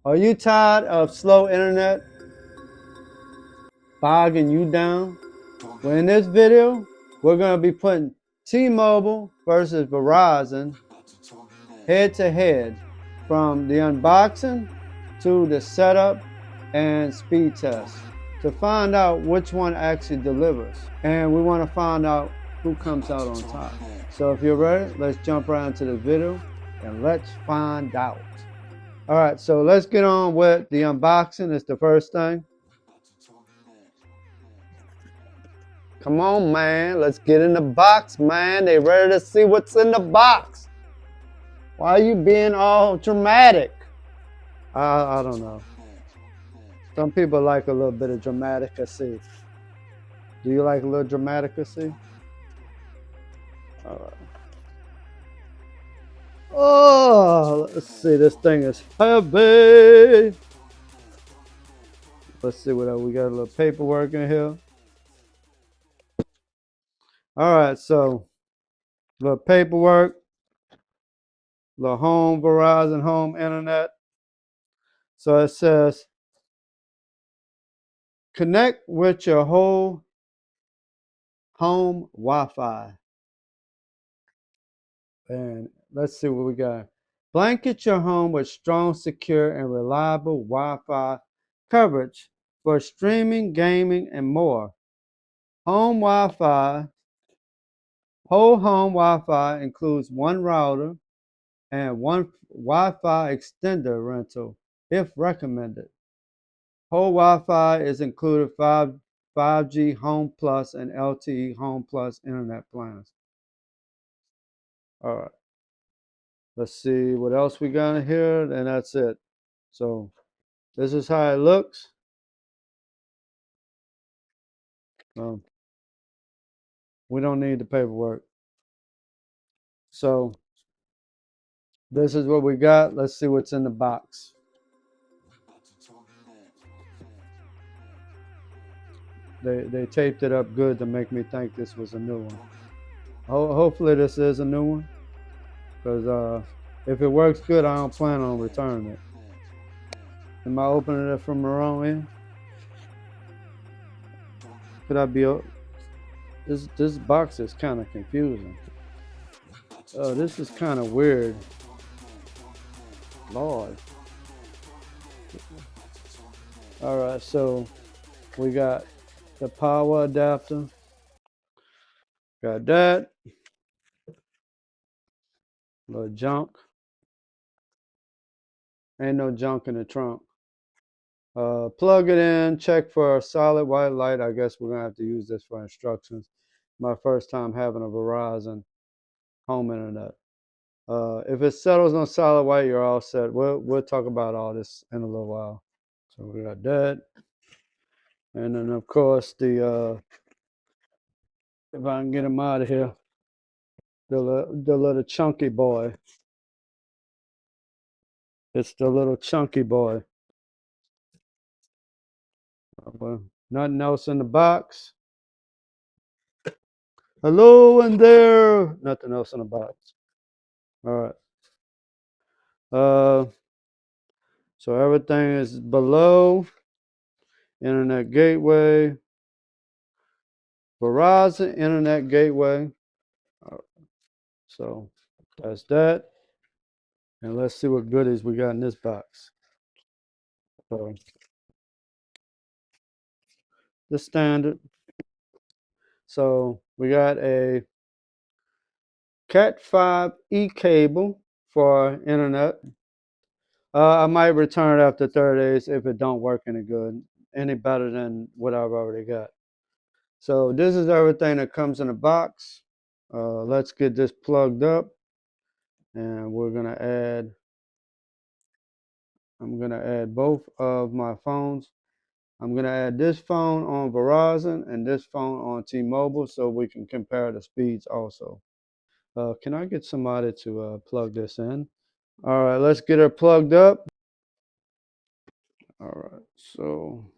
Are you tired of slow internet bogging you down? Well, in this video, we're going to be putting T-Mobile versus Verizon head to head, from the unboxing to the setup and speed test, to find out which one actually delivers. And we want to find out who comes out on top. So if you're ready, let's jump right into the video and let's find out. All right, so let's get on with the unboxing. It's the first thing. Come on, man. Let's get in the box, man. They ready to see what's in the box. Why are you being all dramatic? I don't know. Some people like a little bit of dramaticacy. Do you like a little dramaticacy? All right. Oh, let's see. This thing is heavy. Let's see what else. We got a little paperwork in here. All right, so a little paperwork, the home, Verizon home internet. So it says, connect with your whole home Wi-Fi. And let's see what we got. Blanket your home with strong, secure, and reliable Wi-Fi coverage for streaming, gaming, and more. Home Wi-Fi, whole home Wi-Fi includes one router and one Wi-Fi extender rental if recommended. Whole Wi-Fi is included 5G Home Plus and LTE Home Plus internet plans. All right. Let's see what else we got in here, and that's it. So this is how it looks. We don't need the paperwork. So this is what we got. Let's see what's in the box. They taped it up good to make me think this was a new one. Hopefully this is a new one, because if it works good, I don't plan on returning it. Am I opening it from the wrong end? Could I be? This box is kind of confusing. Oh, this is kind of weird. Lord. All right, so we got the power adapter. Got that. Little junk. Ain't no junk in the trunk. Plug it in. Check for a solid white light. I guess we're gonna have to use this for instructions. My first time having a Verizon home internet. If it settles on solid white, you're all set. We'll talk about all this in a little while. So we got that, and then of course the if I can get him out of here, the little chunky boy. It's the little chunky boy. Well, nothing else in the box. Hello in there. Nothing else in the box. All right. So everything is below. Internet gateway. Verizon internet gateway. So that's that. And let's see what goodies we got in this box. So the standard. So we got a Cat 5e cable for internet. I might return it after 30 days if it don't work any better than what I've already got. So this is everything that comes in the box. Let's get this plugged up, and I'm gonna add both of my phones. I'm gonna add this phone on Verizon and this phone on T-Mobile so we can compare the speeds also. Can I get somebody to plug this in? All right, let's get her plugged up. All right, so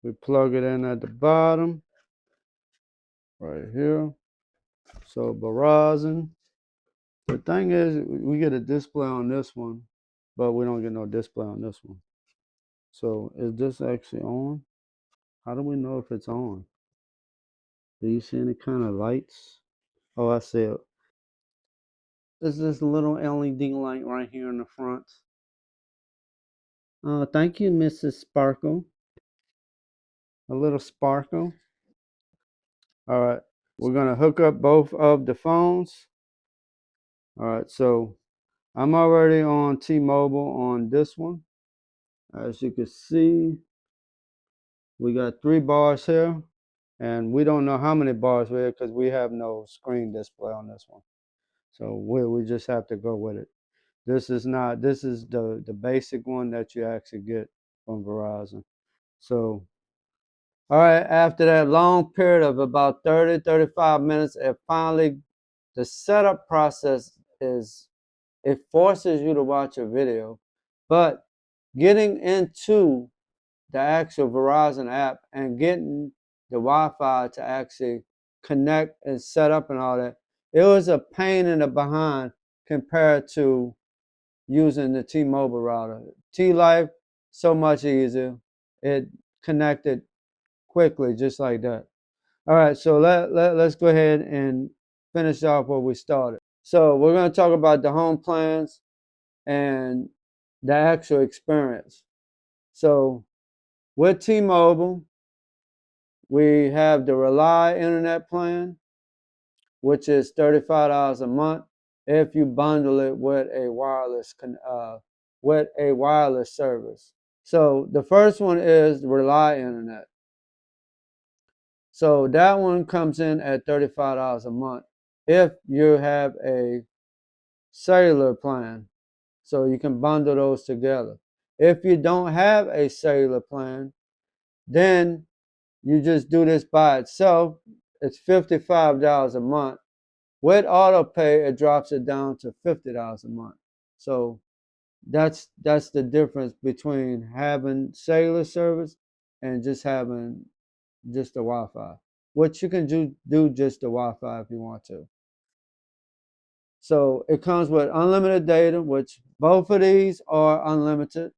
we plug it in at the bottom, right here. So Verizon. The thing is, we get a display on this one, but we don't get no display on this one. So is this actually on? How do we know if it's on? Do you see any kind of lights? Oh, I see it. There's this little LED light right here in the front. Thank you, Mrs. Sparkle. A little sparkle. All right, we're gonna hook up both of the phones. All right, so I'm already on T-Mobile on this one. As you can see, we got 3 bars here, and we don't know how many bars we have because we have no screen display on this one. So we just have to go with it. This is the basic one that you actually get from Verizon. So, all right, after that long period of about 35 minutes, the setup process it forces you to watch a video, but getting into the actual Verizon app and getting the Wi-Fi to actually connect and set up and all that, it was a pain in the behind compared to using the T-Mobile router. T-Life, so much easier. It connected quickly, just like that. All right, so let's go ahead and finish off where we started. So we're going to talk about the home plans and the actual experience. So with T-Mobile, we have the Rely Internet plan, which is $35 a month if you bundle it with a wireless service. So the first one is Rely Internet. So that one comes in at $35 a month if you have a cellular plan. So you can bundle those together. If you don't have a cellular plan, then you just do this by itself. It's $55 a month. With auto pay, it drops it down to $50 a month. So that's the difference between having cellular service and just having just the Wi-Fi. Which you can do just the Wi-Fi if you want to. So it comes with unlimited data, which both of these are unlimited.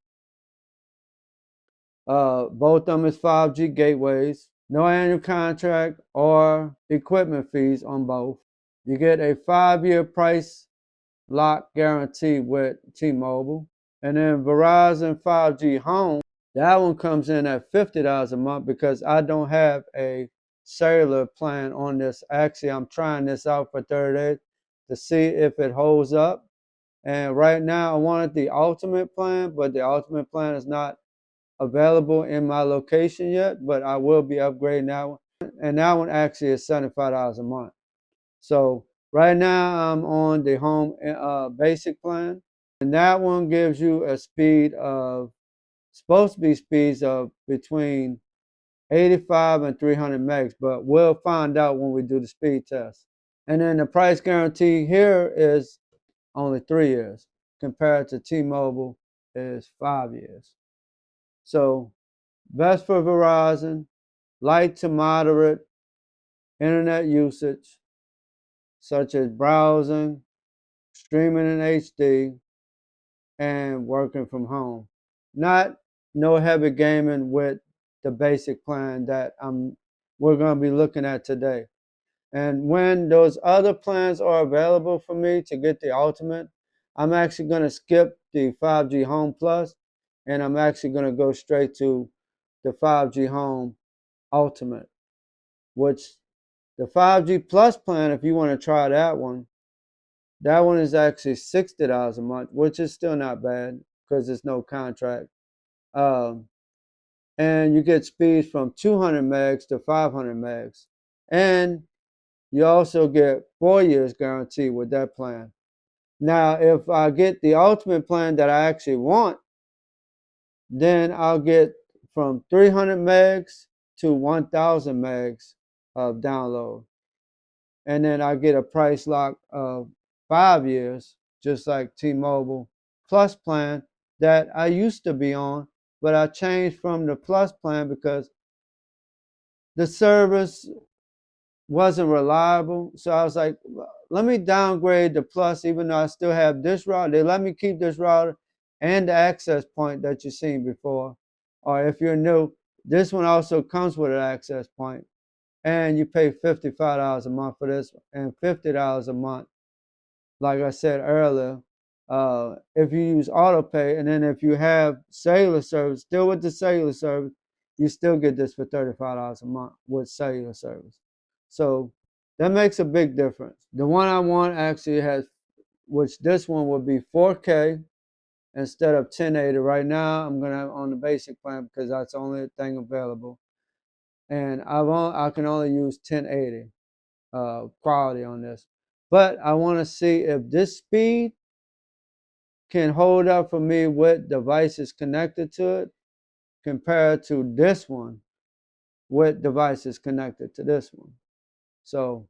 Both of them is 5G gateways. No annual contract or equipment fees on both. You get a 5-year price lock guarantee with T-Mobile. And then Verizon 5G Home, that one comes in at $50 a month because I don't have a cellular plan on this. Actually, I'm trying this out for 30 days to see if it holds up. And right now, I wanted the ultimate plan, but the ultimate plan is not available in my location yet, but I will be upgrading that one. And that one actually is $75 a month. So right now I'm on the home basic plan, and that one gives you a speed of supposed to be speeds of between 85 and 300 megs, but we'll find out when we do the speed test. And then the price guarantee here is only 3 years compared to T-Mobile is 5 years. So best for Verizon, light to moderate internet usage, such as browsing, streaming in HD, and working from home. Not no heavy gaming with the basic plan that we're going to be looking at today. And when those other plans are available for me to get the ultimate, I'm actually going to skip the 5G Home Plus, and I'm actually going to go straight to the 5G Home Ultimate, which the 5G Plus plan, if you want to try that one is actually $60 a month, which is still not bad because there's no contract. And you get speeds from 200 megs to 500 megs. And you also get 4 years guarantee with that plan. Now, if I get the ultimate plan that I actually want, then I'll get from 300 megs to 1,000 megs of download. And then I get a price lock of 5 years, just like T-Mobile Plus plan that I used to be on, but I changed from the Plus plan because the service wasn't reliable. So I was like, let me downgrade the Plus, even though I still have this router. They let me keep this router, and the access point that you've seen before. Or if you're new, this one also comes with an access point, and you pay $55 a month for this and $50 a month, like I said earlier, if you use auto pay. And then if you have cellular service, still with the cellular service, you still get this for $35 a month with cellular service. So that makes a big difference. The one I want actually has, which this one would be 4K instead of 1080. Right now, I'm gonna have on the basic plan because that's the only thing available, and I can only use 1080 quality on this. But I want to see if this speed can hold up for me with devices connected to it compared to this one with devices connected to this one. So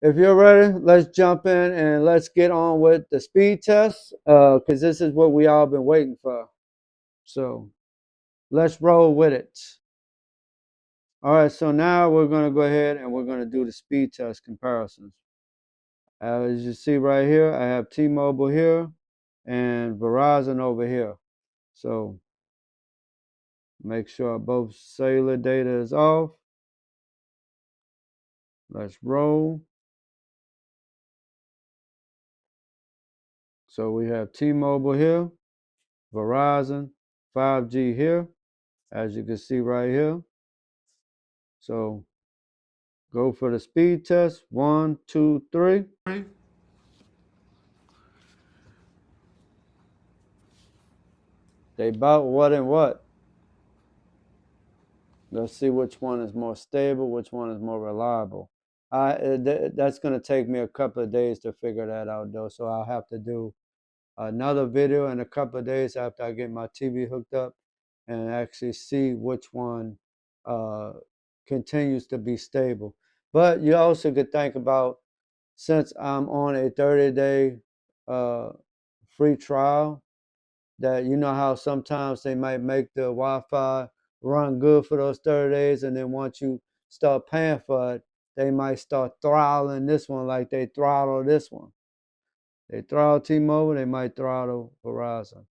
if you're ready, let's jump in and let's get on with the speed test because this is what we all been waiting for. So let's roll with it. All right, so now we're going to go ahead and we're going to do the speed test comparisons. As you see right here, I have T-Mobile here and Verizon over here. So make sure both cellular data is off. Let's roll. So we have T-Mobile here, Verizon, 5G here, as you can see right here. So go for the speed test. 1, 2, 3. They bout what and what. Let's see which one is more stable, which one is more reliable. That's going to take me a couple of days to figure that out, though. So I'll have to do another video in a couple of days after I get my TV hooked up and actually see which one uh, continues to be stable. But you also could think about, since I'm on a 30-day free trial, that you know how sometimes they might make the Wi-Fi run good for those 30 days, and then once you start paying for it, they might start throttling this one like they throttle this one. They throttle T-Mobile, they might throttle Verizon,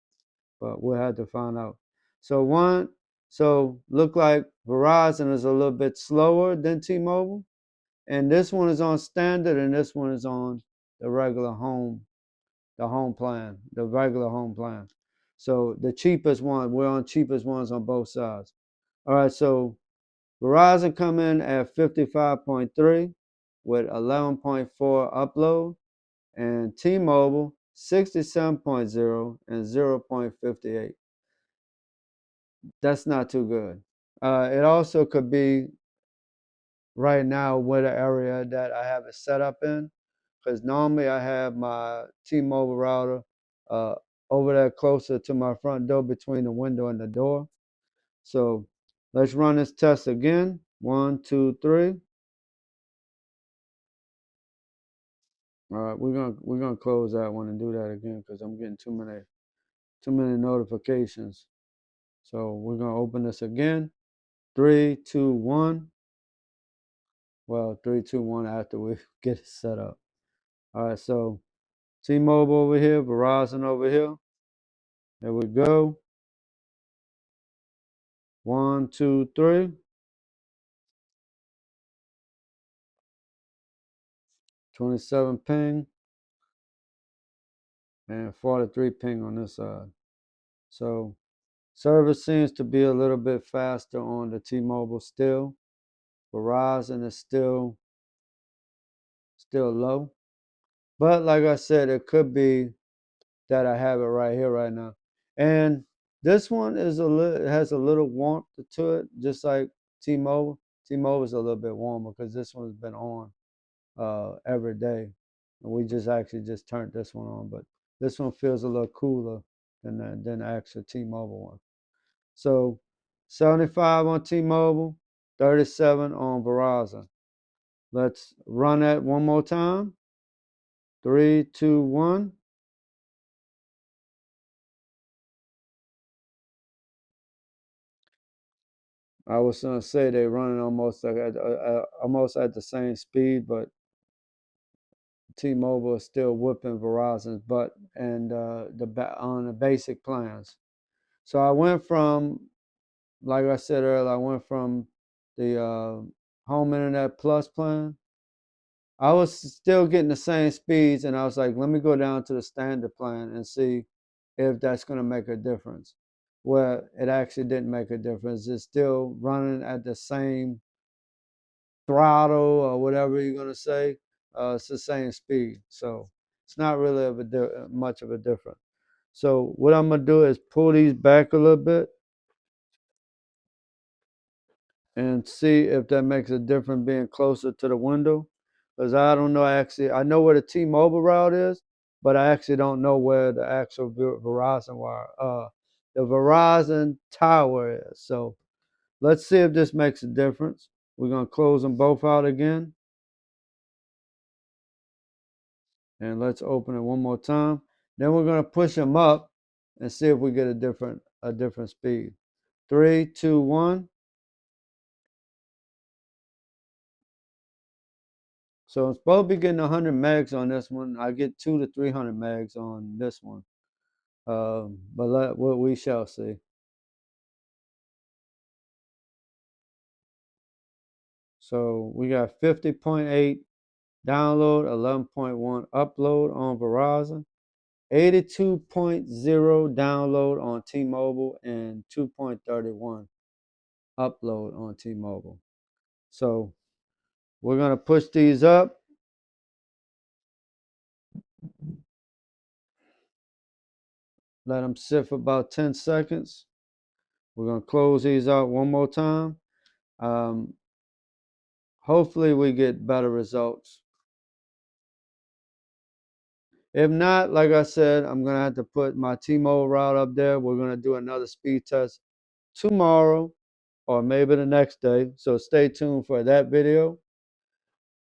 but we'll have to find out. So look like Verizon is a little bit slower than T-Mobile, and this one is on standard, and this one is on the regular home, the home plan, the regular home plan. So the cheapest one, we're on cheapest ones on both sides. All right, so Verizon come in at 55.3 with 11.4 upload, and T-Mobile 67.0 and 0.58. That's not too good. It also could be right now with the area that I have it set up in, because normally I have my T-Mobile router uh, over there closer to my front door between the window and the door. So let's run this test again. 1, 2, 3. All right, we're gonna close that one and do that again because I'm getting too many notifications. So we're gonna open this again. 3, 2, 1. Well, 3, 2, 1 after we get it set up. All right, so T-Mobile over here, Verizon over here. There we go. 1, 2, 3. 27 ping and 43 ping on this side. So service seems to be a little bit faster on the T-Mobile still. Verizon is still low. But like I said, it could be that I have it right here right now. And this one is has a little warmth to it, just like T-Mobile. T-Mobile is a little bit warmer because this one's been on every day. And we just actually just turned this one on, but this one feels a little cooler than the actual T-Mobile one. So 75 on T-Mobile, 37 on Verizon. Let's run that one more time. 3, 2, 1. I was gonna say they're running almost like almost at the same speed, but T-Mobile is still whooping Verizon's butt and on the basic plans. So I went from, like I said earlier, I went from the home internet plus plan. I was still getting the same speeds, and I was like, let me go down to the standard plan and see if that's going to make a difference. Well, it actually didn't make a difference. It's still running at the same throttle or whatever you're going to say. It's the same speed. So it's not really much of a difference. So what I'm going to do is pull these back a little bit and see if that makes a difference being closer to the window. Because I don't know, actually, I know where the T-Mobile route is, but I actually don't know where the actual Verizon wire, the Verizon tower is. So let's see if this makes a difference. We're going to close them both out again. And let's open it one more time. Then we're going to push them up and see if we get a different speed. 3, 2, 1. So I'm supposed to be getting 100 megs on this one. I get 200 to 300 megs on this one. But we shall see. So we got 50.8 download, 11.1 upload on Verizon, 82.0 download on T-Mobile, and 2.31 upload on T-Mobile. So we're going to push these up. Let them sit for about 10 seconds. We're going to close these out one more time. Hopefully we get better results. If not, like I said, I'm going to have to put my T-Mobile route up there. We're going to do another speed test tomorrow or maybe the next day. So stay tuned for that video.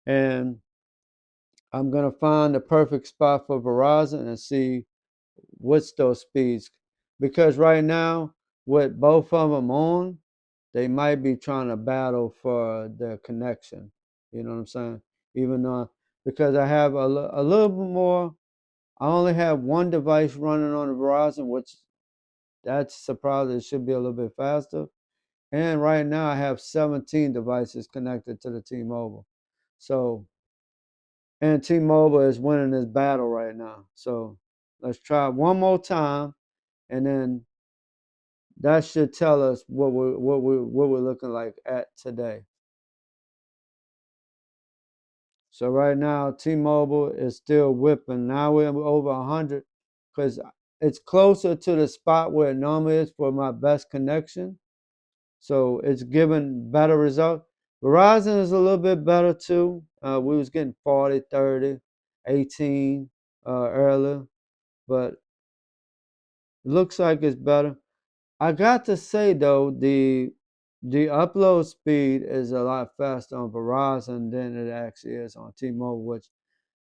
And I'm going to find the perfect spot for Verizon and see what's those speeds. Because right now, with both of them on, they might be trying to battle for their connection. You know what I'm saying? Even though, because I have a little bit more, I only have one device running on the Verizon, which that's surprising. It should be a little bit faster. And right now I have 17 devices connected to the T-Mobile. So, and T-Mobile is winning this battle right now. So let's try one more time, and then that should tell us what we're looking like at today. So right now, T-Mobile is still whipping. Now we're over 100 because it's closer to the spot where it normally is for my best connection. So it's giving better results. Verizon is a little bit better too. We was getting 40, 30, 18 earlier, but it looks like it's better. I got to say though, the upload speed is a lot faster on Verizon than it actually is on T-Mobile, which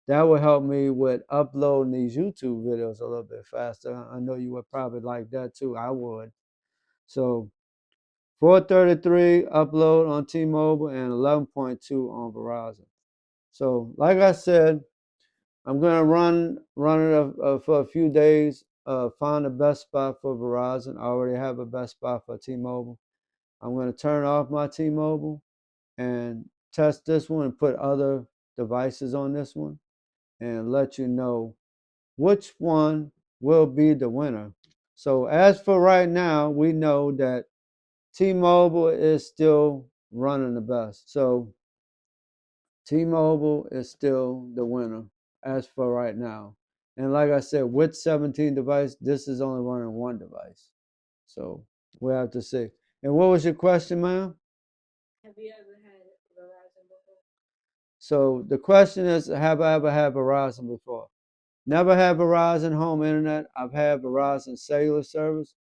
that would help me with uploading these YouTube videos a little bit faster. I know you would probably like that too. I would. So 433 upload on T-Mobile and 11.2 on Verizon. So like I said, I'm gonna run it for a few days. Find the best spot for Verizon. I already have a best spot for T-Mobile. I'm gonna turn off my T-Mobile and test this one and put other devices on this one and let you know which one will be the winner. So as for right now, we know that T-Mobile is still running the best. So T-Mobile is still the winner as for right now. And like I said, with 17 devices, this is only running one device. So we'll have to see. And what was your question, ma'am? So the question is, have I ever had Verizon before? Never had Verizon home internet. I've had Verizon cellular service,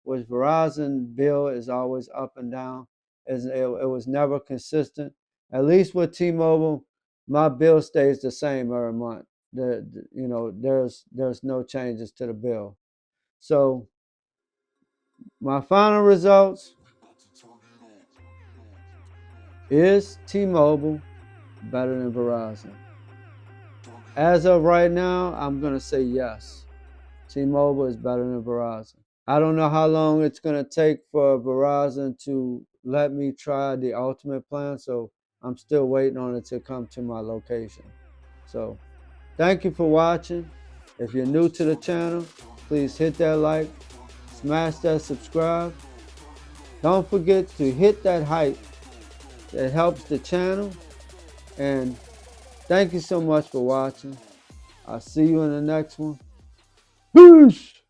which Verizon bill is always up and down. It was never consistent. At least with T-Mobile, my bill stays the same every month. There's no changes to the bill. So my final results is T-Mobile better than Verizon. As of right now, I'm going to say yes. T-Mobile is better than Verizon. I don't know how long it's going to take for Verizon to let me try the ultimate plan, so I'm still waiting on it to come to my location. So, thank you for watching. If you're new to the channel, please hit that like, smash that subscribe. Don't forget to hit that hype. That helps the channel. And thank you so much for watching. I'll see you in the next one. Peace!